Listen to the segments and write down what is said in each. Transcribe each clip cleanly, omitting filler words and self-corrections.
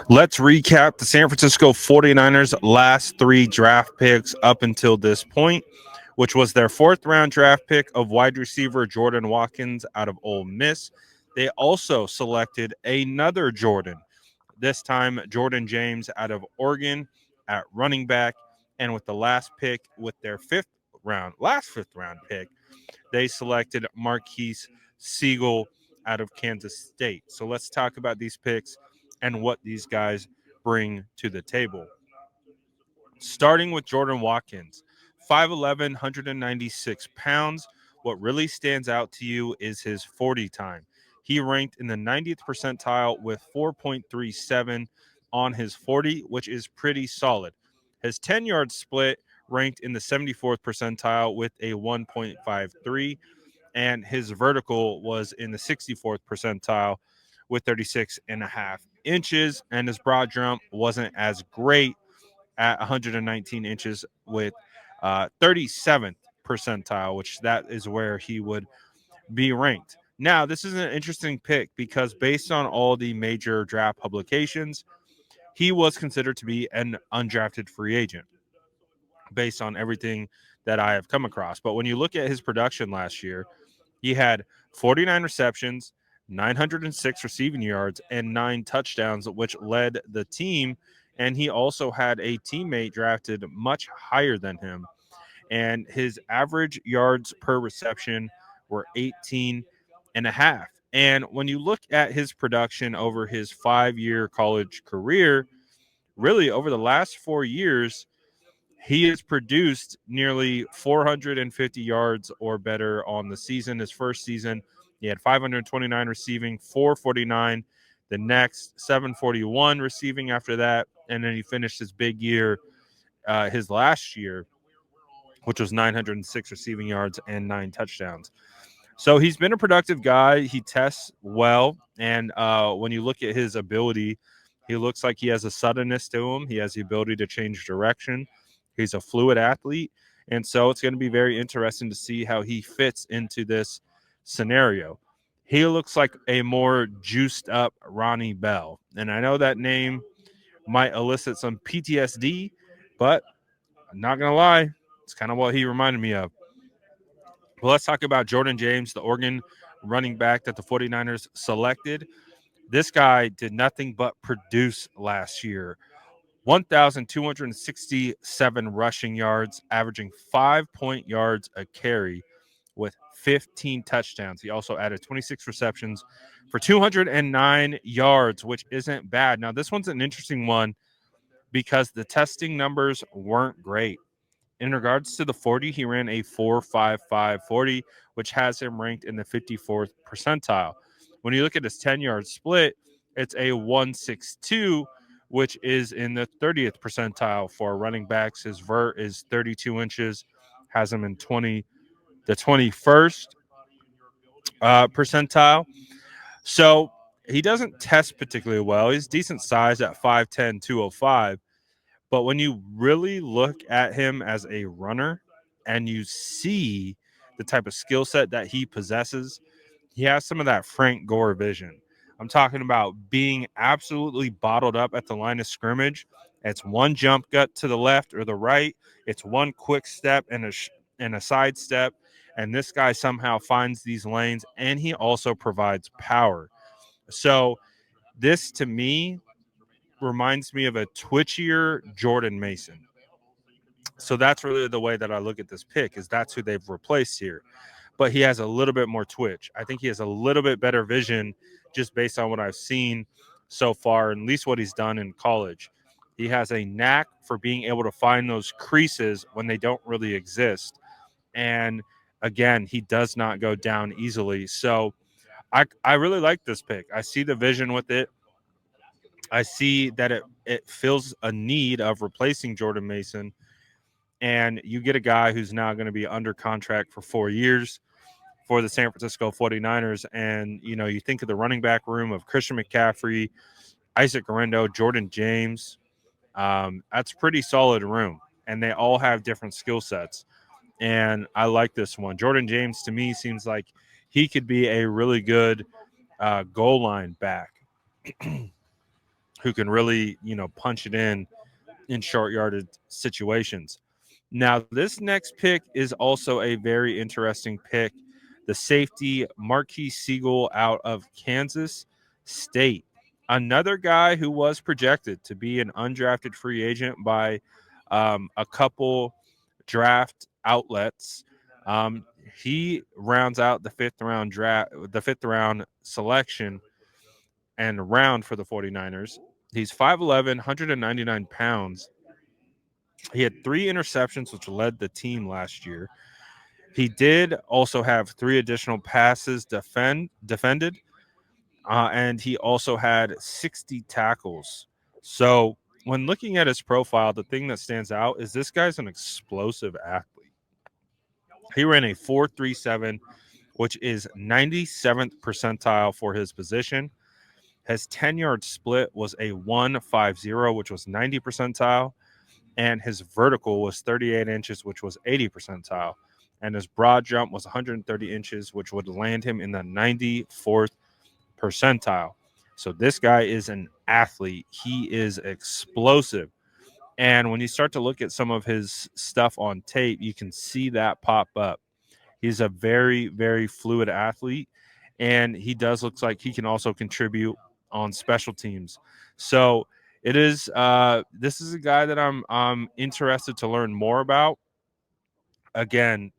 Let's recap the San Francisco 49ers' last three draft picks up until this point, which was their fourth round draft pick of wide receiver Jordan Watkins out of Ole Miss. They also selected another Jordan, this time Jordan James out of Oregon at running back. And with the last pick, with their last fifth round pick, they selected Marques Sigle out of Kansas State. So let's talk about these picks and what these guys bring to the table. Starting with Jordan Watkins, 5'11, 196 pounds. What really stands out to you is his 40 time. He ranked in the 90th percentile with 4.37 on his 40, which is pretty solid. His 10-yard split ranked in the 74th percentile with a 1.53, and his vertical was in the 64th percentile with 36 and a half inches, and his broad jump wasn't as great at 119 inches with 37th percentile, which that is where he would be ranked. Now, this is an interesting pick because based on all the major draft publications, he was considered to be an undrafted free agent based on everything that I have come across. But when you look at his production last year, he had 49 receptions, 906 receiving yards, and 9 touchdowns, which led the team. And he also had a teammate drafted much higher than him. And his average yards per reception were 18 and a half. And when you look at his production over his 5-year college career, really over the last 4 years, he has produced nearly 450 yards or better on the season. His first season, he had 529 receiving, 449 the next, 741 receiving after that. And then he finished his big year, his last year, which was 906 receiving yards and 9 touchdowns. So he's been a productive guy. He tests well. And when you look at his ability, he looks like he has a suddenness to him. He has the ability to change direction. He's a fluid athlete. And so it's going to be very interesting to see how he fits into this scenario. He looks like a more juiced up Ronnie Bell. And I know that name might elicit some PTSD, but I'm not going to lie. It's kind of what he reminded me of. Well, let's talk about Jordan James, the Oregon running back that the 49ers selected. This guy did nothing but produce last year. 1,267 rushing yards, averaging 5 yards a carry with 15 touchdowns. He also added 26 receptions for 209 yards, which isn't bad. Now, this one's an interesting one because the testing numbers weren't great. In regards to the 40, he ran a 4.55 40, which has him ranked in the 54th percentile. When you look at his 10-yard split, it's a 1.62, which is in the 30th percentile for running backs. His vert is 32 inches, has him in the 21st percentile. So he doesn't test particularly well. He's decent size at 5'10", 205. But when you really look at him as a runner and you see the type of skill set that he possesses, he has some of that Frank Gore vision. I'm talking about being absolutely bottled up at the line of scrimmage. It's one jump gut to the left or the right. It's one quick step and a side step. And this guy somehow finds these lanes, and he also provides power. So this, to me, reminds me of a twitchier Jordan Mason. So that's really the way that I look at this pick, is that's who they've replaced here. But he has a little bit more twitch. I think he has a little bit better vision just based on what I've seen so far, and at least what he's done in college. He has a knack for being able to find those creases when they don't really exist. And again, he does not go down easily. So I really like this pick. I see the vision with it. I see that it fills a need of replacing Jordan Mason, and you get a guy who's now going to be under contract for 4 years for the San Francisco 49ers. And, you think of the running back room of Christian McCaffrey, Isaac Guerrero, Jordan James. That's a pretty solid room, and they all have different skill sets. And I like this one. Jordan James, to me, seems like he could be a really good goal line back who can really, punch it in short yarded situations. Now, this next pick is also a very interesting pick. The safety, Marques Sigle out of Kansas State. Another guy who was projected to be an undrafted free agent by a couple draft outlets. He rounds out the fifth round selection and round for the 49ers. He's 5'11, 199 pounds. He had 3 interceptions, which led the team last year. He did also have 3 additional passes defended, and he also had 60 tackles. So when looking at his profile, the thing that stands out is this guy's an explosive athlete. He ran a 4.37, which is 97th percentile for his position. His 10-yard split was a 1.50, which was 90 percentile. And his vertical was 38 inches, which was 80 percentile. And his broad jump was 130 inches, which would land him in the 94th percentile. So this guy is an athlete. He is explosive. And when you start to look at some of his stuff on tape, you can see that pop up. He's a very, very fluid athlete, and he does look like he can also contribute on special teams. So it is. This is a guy that I'm interested to learn more about. Again,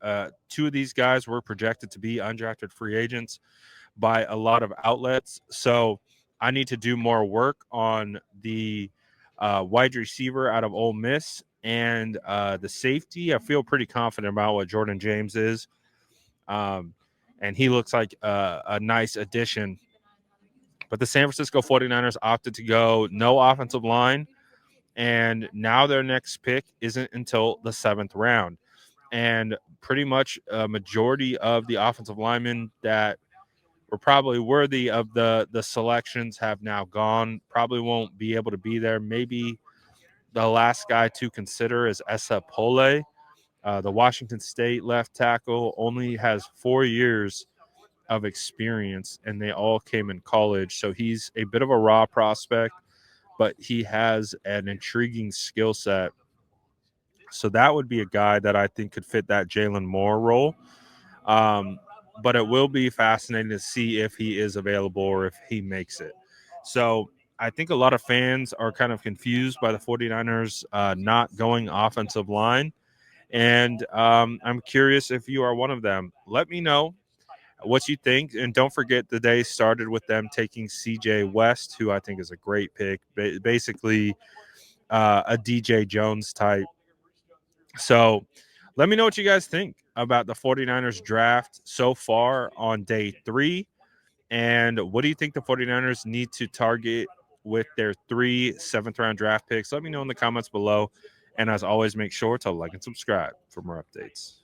2 of these guys were projected to be undrafted free agents by a lot of outlets. So I need to do more work on the wide receiver out of Ole Miss and the safety. I feel pretty confident about what Jordan James is. And he looks like a nice addition. But the San Francisco 49ers opted to go no offensive line, and now their next pick isn't until the 7th round. And pretty much a majority of the offensive linemen that were probably worthy of the selections have now gone, probably won't be able to be there. Maybe the last guy to consider is Esa Pole. The Washington State left tackle only has 4 years of experience, and they all came in college. So he's a bit of a raw prospect, but he has an intriguing skill set. So that would be a guy that I think could fit that Jalen Moore role. But it will be fascinating to see if he is available or if he makes it. So I think a lot of fans are kind of confused by the 49ers not going offensive line. And I'm curious if you are one of them. Let me know what you think. And don't forget the day started with them taking CJ West, who I think is a great pick, basically a DJ Jones type. So let me know what you guys think about the 49ers draft so far on day 3. And what do you think the 49ers need to target with their 3 7th-round draft picks? Let me know in the comments below. And as always, make sure to like and subscribe for more updates.